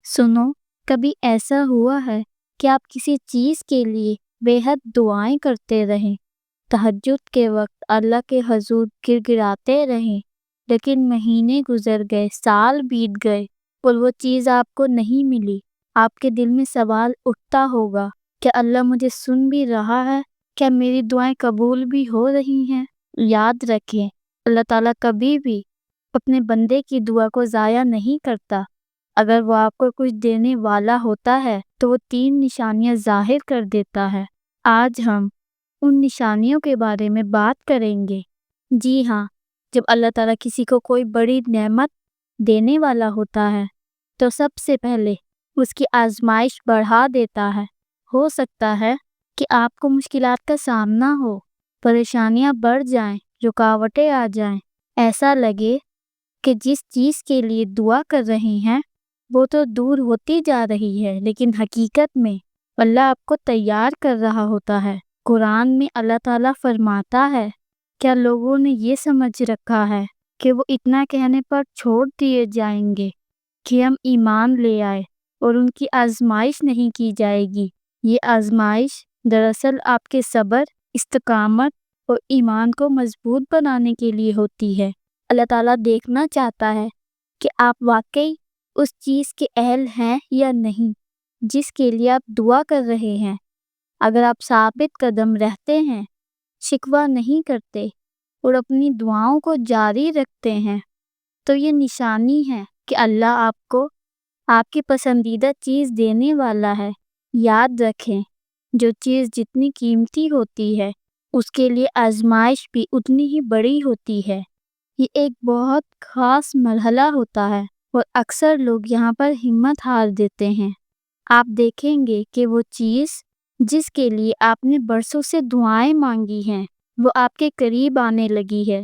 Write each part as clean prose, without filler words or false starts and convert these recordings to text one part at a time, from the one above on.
سنو، کبھی ایسا ہوا ہے کہ آپ کسی چیز کے لیے بے حد دعائیں کرتے رہیں، تہجد کے وقت اللہ کے حضور گر گراتے رہیں، لیکن مہینے گزر گئے، سال بیت گئے اور وہ چیز آپ کو نہیں ملی؟ آپ کے دل میں سوال اٹھتا ہوگا، کیا اللہ مجھے سن بھی رہا ہے؟ کیا میری دعائیں قبول بھی ہو رہی ہیں؟ یاد رکھیں، اللہ تعالیٰ کبھی بھی اپنے بندے کی دعا کو ضائع نہیں کرتا۔ اگر وہ آپ کو کچھ دینے والا ہوتا ہے تو وہ 3 نشانیاں ظاہر کر دیتا ہے۔ آج ہم ان نشانیوں کے بارے میں بات کریں گے۔ جی ہاں، جب اللہ تعالیٰ کسی کو کوئی بڑی نعمت دینے والا ہوتا ہے تو سب سے پہلے اس کی آزمائش بڑھا دیتا ہے۔ ہو سکتا ہے کہ آپ کو مشکلات کا سامنا ہو، پریشانیاں بڑھ جائیں، رکاوٹیں آ جائیں، ایسا لگے کہ جس چیز کے لیے دعا کر رہے ہیں وہ تو دور ہوتی جا رہی ہے، لیکن حقیقت میں اللہ آپ کو تیار کر رہا ہوتا ہے۔ قرآن میں اللہ تعالیٰ فرماتا ہے، کیا لوگوں نے یہ سمجھ رکھا ہے کہ وہ اتنا کہنے پر چھوڑ دیے جائیں گے کہ ہم ایمان لے آئے اور ان کی آزمائش نہیں کی جائے گی؟ یہ آزمائش دراصل آپ کے صبر، استقامت اور ایمان کو مضبوط بنانے کے لیے ہوتی ہے۔ اللہ تعالیٰ دیکھنا چاہتا ہے کہ آپ واقعی اس چیز کے اہل ہیں یا نہیں جس کے لیے آپ دعا کر رہے ہیں۔ اگر آپ ثابت قدم رہتے ہیں، شکوہ نہیں کرتے اور اپنی دعاؤں کو جاری رکھتے ہیں تو یہ نشانی ہے کہ اللہ آپ کو آپ کی پسندیدہ چیز دینے والا ہے۔ یاد رکھیں، جو چیز جتنی قیمتی ہوتی ہے اس کے لیے آزمائش بھی اتنی ہی بڑی ہوتی ہے۔ یہ ایک بہت خاص مرحلہ ہوتا ہے اور اکثر لوگ یہاں پر ہمت ہار دیتے ہیں۔ آپ دیکھیں گے کہ وہ چیز جس کے لیے آپ نے برسوں سے دعائیں مانگی ہیں وہ آپ کے قریب آنے لگی ہے،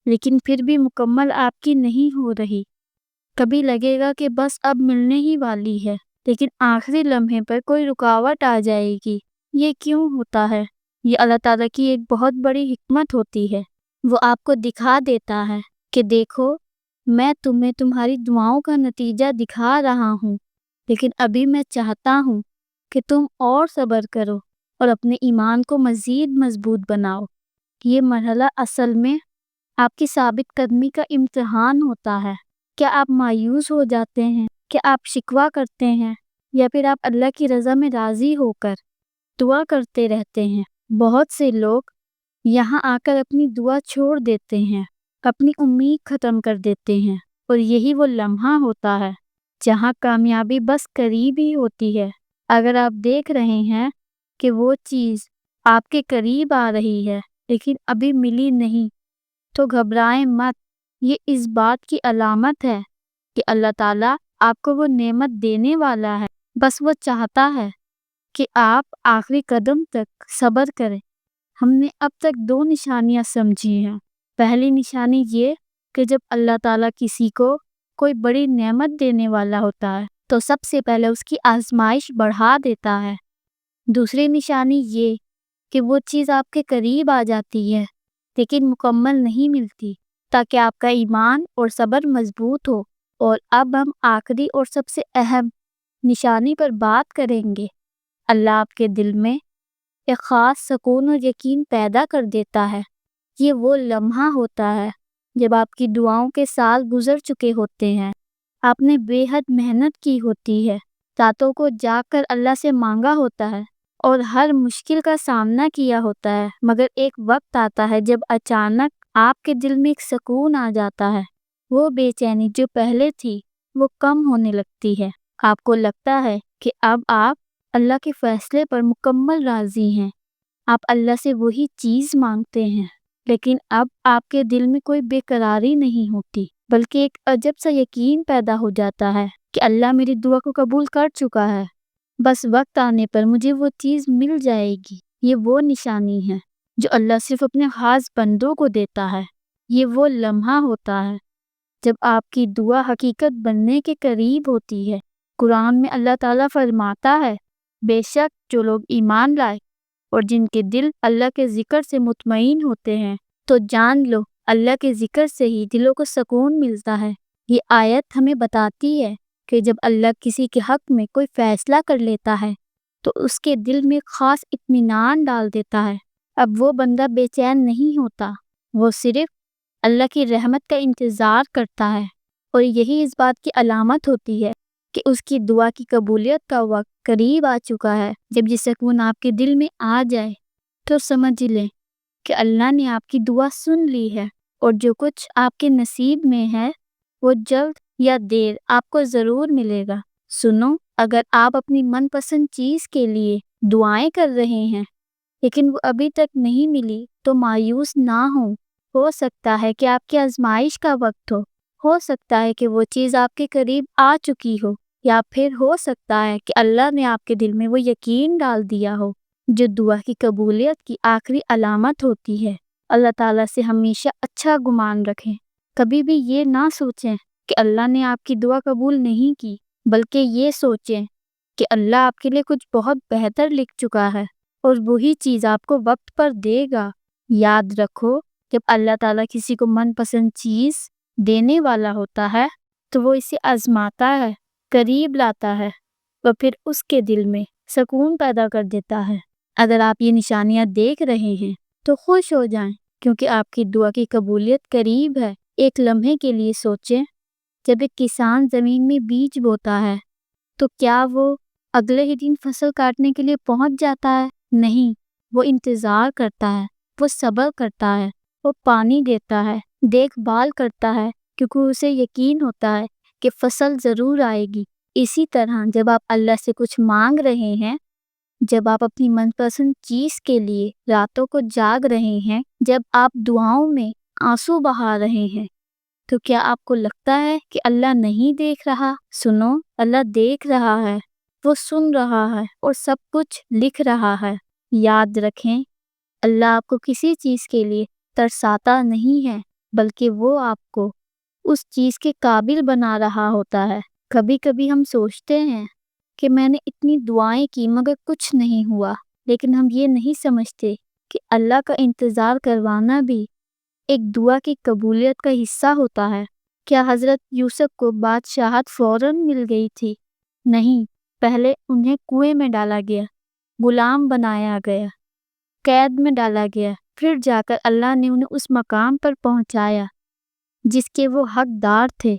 لیکن پھر بھی مکمل آپ کی نہیں ہو رہی۔ کبھی لگے گا کہ بس اب ملنے ہی والی ہے، لیکن آخری لمحے پر کوئی رکاوٹ آ جائے گی۔ یہ کیوں ہوتا ہے؟ یہ اللہ تعالیٰ کی ایک بہت بڑی حکمت ہوتی ہے۔ وہ آپ کو دکھا دیتا ہے کہ دیکھو، میں تمہیں تمہاری دعاؤں کا نتیجہ دکھا رہا ہوں، لیکن ابھی میں چاہتا ہوں کہ تم اور صبر کرو اور اپنے ایمان کو مزید مضبوط بناؤ۔ یہ مرحلہ اصل میں آپ کی ثابت قدمی کا امتحان ہوتا ہے۔ کیا آپ مایوس ہو جاتے ہیں؟ کیا آپ شکوہ کرتے ہیں؟ یا پھر آپ اللہ کی رضا میں راضی ہو کر دعا کرتے رہتے ہیں؟ بہت سے لوگ یہاں آ کر اپنی دعا چھوڑ دیتے ہیں، اپنی امید ختم کر دیتے ہیں، اور یہی وہ لمحہ ہوتا ہے جہاں کامیابی بس قریب ہی ہوتی ہے۔ اگر آپ دیکھ رہے ہیں کہ وہ چیز آپ کے قریب آ رہی ہے لیکن ابھی ملی نہیں تو گھبرائیں مت۔ یہ اس بات کی علامت ہے کہ اللہ تعالیٰ آپ کو وہ نعمت دینے والا ہے، بس وہ چاہتا ہے کہ آپ آخری قدم تک صبر کریں۔ ہم نے اب تک 2 نشانیاں سمجھی ہیں۔ پہلی نشانی یہ کہ جب اللہ تعالیٰ کسی کو کوئی بڑی نعمت دینے والا ہوتا ہے تو سب سے پہلے اس کی آزمائش بڑھا دیتا ہے۔ دوسری نشانی یہ کہ وہ چیز آپ کے قریب آ جاتی ہے لیکن مکمل نہیں ملتی، تاکہ آپ کا ایمان اور صبر مضبوط ہو۔ اور اب ہم آخری اور سب سے اہم نشانی پر بات کریں گے۔ اللہ آپ کے دل میں ایک خاص سکون اور یقین پیدا کر دیتا ہے۔ یہ وہ لمحہ ہوتا ہے جب آپ کی دعاؤں کے سال گزر چکے ہوتے ہیں، آپ نے بے حد محنت کی ہوتی ہے، راتوں کو جاگ کر اللہ سے مانگا ہوتا ہے اور ہر مشکل کا سامنا کیا ہوتا ہے، مگر ایک وقت آتا ہے جب اچانک آپ کے دل میں ایک سکون آ جاتا ہے۔ وہ بے چینی جو پہلے تھی وہ کم ہونے لگتی ہے۔ آپ کو لگتا ہے کہ اب آپ اللہ کے فیصلے پر مکمل راضی ہیں۔ آپ اللہ سے وہی چیز مانگتے ہیں، لیکن اب آپ کے دل میں کوئی بے قراری نہیں ہوتی، بلکہ ایک عجب سا یقین پیدا ہو جاتا ہے کہ اللہ میری دعا کو قبول کر چکا ہے، بس وقت آنے پر مجھے وہ چیز مل جائے گی۔ یہ وہ نشانی ہے جو اللہ صرف اپنے خاص بندوں کو دیتا ہے۔ یہ وہ لمحہ ہوتا ہے جب آپ کی دعا حقیقت بننے کے قریب ہوتی ہے۔ قرآن میں اللہ تعالیٰ فرماتا ہے، بے شک جو لوگ ایمان لائے اور جن کے دل اللہ کے ذکر سے مطمئن ہوتے ہیں تو جان لو اللہ کے ذکر سے ہی دلوں کو سکون ملتا ہے۔ یہ آیت ہمیں بتاتی ہے کہ جب اللہ کسی کے حق میں کوئی فیصلہ کر لیتا ہے تو اس کے دل میں خاص اطمینان ڈال دیتا ہے۔ اب وہ بندہ بے چین نہیں ہوتا، وہ صرف اللہ کی رحمت کا انتظار کرتا ہے، اور یہی اس بات کی علامت ہوتی ہے کہ اس کی دعا کی قبولیت کا وقت قریب آ چکا ہے۔ جب یہ سکون آپ کے دل میں آ جائے تو سمجھ لیں کہ اللہ نے آپ کی دعا سن لی ہے، اور جو کچھ آپ کے نصیب میں ہے وہ جلد یا دیر آپ کو ضرور ملے گا۔ سنو، اگر آپ اپنی من پسند چیز کے لیے دعائیں کر رہے ہیں لیکن وہ ابھی تک نہیں ملی تو مایوس نہ ہو سکتا ہے کہ آپ کی آزمائش کا وقت ہو سکتا ہے کہ وہ چیز آپ کے قریب آ چکی ہو، یا پھر ہو سکتا ہے کہ اللہ نے آپ کے دل میں وہ یقین ڈال دیا ہو جو دعا کی قبولیت کی آخری علامت ہوتی ہے۔ اللہ تعالیٰ سے ہمیشہ اچھا گمان رکھیں، کبھی بھی یہ نہ سوچیں کہ اللہ نے آپ کی دعا قبول نہیں کی، بلکہ یہ سوچیں کہ اللہ آپ کے لیے کچھ بہت بہتر لکھ چکا ہے اور وہی چیز آپ کو وقت پر دے گا۔ یاد رکھو، جب اللہ تعالیٰ کسی کو من پسند چیز دینے والا ہوتا ہے تو وہ اسے آزماتا ہے، قریب لاتا ہے، اور پھر اس کے دل میں سکون پیدا کر دیتا ہے۔ اگر آپ یہ نشانیاں دیکھ رہے ہیں تو خوش ہو جائیں، کیونکہ آپ کی دعا کی قبولیت قریب ہے۔ ایک لمحے کے لیے سوچیں، جب ایک کسان زمین میں بیج بوتا ہے تو کیا وہ اگلے ہی دن فصل کاٹنے کے لیے پہنچ جاتا ہے؟ نہیں، وہ انتظار کرتا ہے، وہ صبر کرتا ہے، وہ پانی دیتا ہے، دیکھ بھال کرتا ہے، کیونکہ اسے یقین ہوتا ہے کہ فصل ضرور آئے گی۔ اسی طرح جب آپ اللہ سے کچھ مانگ رہے ہیں، جب آپ اپنی من پسند چیز کے لیے راتوں کو جاگ رہے ہیں، جب آپ دعاؤں میں آنسو بہا رہے ہیں، تو کیا آپ کو لگتا ہے کہ اللہ نہیں دیکھ رہا؟ سنو، اللہ دیکھ رہا ہے، وہ سن رہا ہے اور سب کچھ لکھ رہا ہے۔ یاد رکھیں، اللہ آپ کو کسی چیز کے لیے ترساتا نہیں ہے، بلکہ وہ آپ کو اس چیز کے قابل بنا رہا ہوتا ہے۔ کبھی کبھی ہم سوچتے ہیں کہ میں نے اتنی دعائیں کی مگر کچھ نہیں ہوا، لیکن ہم یہ نہیں سمجھتے کہ اللہ کا انتظار کروانا بھی ایک دعا کی قبولیت کا حصہ ہوتا ہے۔ کیا حضرت یوسف کو بادشاہت فوراً مل گئی تھی؟ نہیں، پہلے انہیں کنویں میں ڈالا گیا، غلام بنایا گیا، قید میں ڈالا گیا، پھر جا کر اللہ نے انہیں اس مقام پر پہنچایا جس کے وہ حقدار تھے۔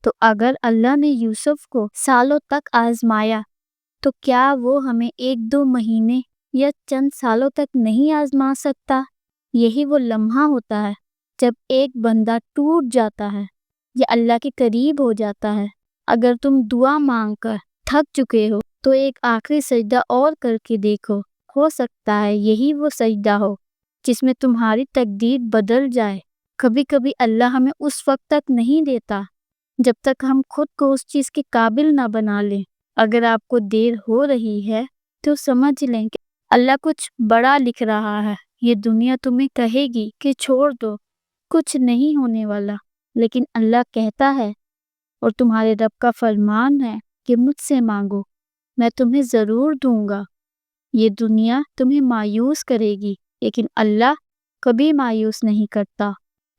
تو اگر اللہ نے یوسف کو سالوں تک آزمایا تو کیا وہ ہمیں 1-2 مہینے یا چند سالوں تک نہیں آزما سکتا؟ یہی وہ لمحہ ہوتا ہے جب ایک بندہ ٹوٹ جاتا ہے یا اللہ کے قریب ہو جاتا ہے۔ اگر تم دعا مانگ کر تھک چکے ہو تو ایک آخری سجدہ اور کر کے دیکھو، ہو سکتا ہے یہی وہ سجدہ ہو جس میں تمہاری تقدیر بدل جائے۔ کبھی کبھی اللہ ہمیں اس وقت تک نہیں دیتا جب تک ہم خود کو اس چیز کے قابل نہ بنا لیں۔ اگر آپ کو دیر ہو رہی ہے تو سمجھ لیں کہ اللہ کچھ بڑا لکھ رہا ہے۔ یہ دنیا تمہیں کہے گی کہ چھوڑ دو، کچھ نہیں ہونے والا، لیکن اللہ کہتا ہے اور تمہارے رب کا فرمان ہے کہ مجھ سے مانگو، میں تمہیں ضرور دوں گا۔ یہ دنیا تمہیں مایوس کرے گی، لیکن اللہ کبھی مایوس نہیں کرتا۔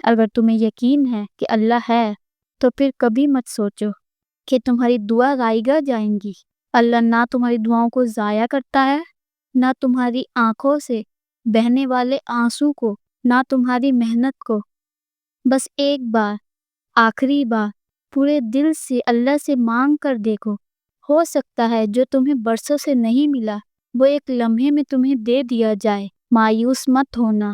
اگر تمہیں یقین ہے کہ اللہ ہے تو پھر کبھی مت سوچو کہ تمہاری دعا رائگاں جائیں گی۔ اللہ نہ تمہاری دعاؤں کو ضائع کرتا ہے، نہ تمہاری آنکھوں سے بہنے والے آنسو کو، نہ تمہاری محنت کو۔ بس ایک بار، آخری بار پورے دل سے اللہ سے مانگ کر دیکھو، ہو سکتا ہے جو تمہیں برسوں سے نہیں ملا وہ ایک لمحے میں تمہیں دے دیا جائے۔ مایوس مت ہونا،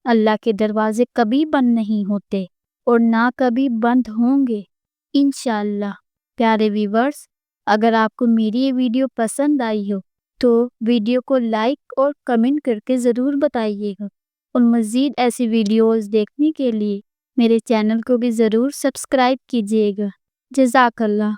اللہ کے دروازے کبھی بند نہیں ہوتے اور نہ کبھی بند ہوں گے انشاءاللہ۔ پیارے ویورز، اگر آپ کو میری یہ ویڈیو پسند آئی ہو تو ویڈیو کو لائک اور کمنٹ کر کے ضرور بتائیے گا، اور مزید ایسی ویڈیوز دیکھنے کے لیے میرے چینل کو بھی ضرور سبسکرائب کیجیے گا۔ جزاک اللہ۔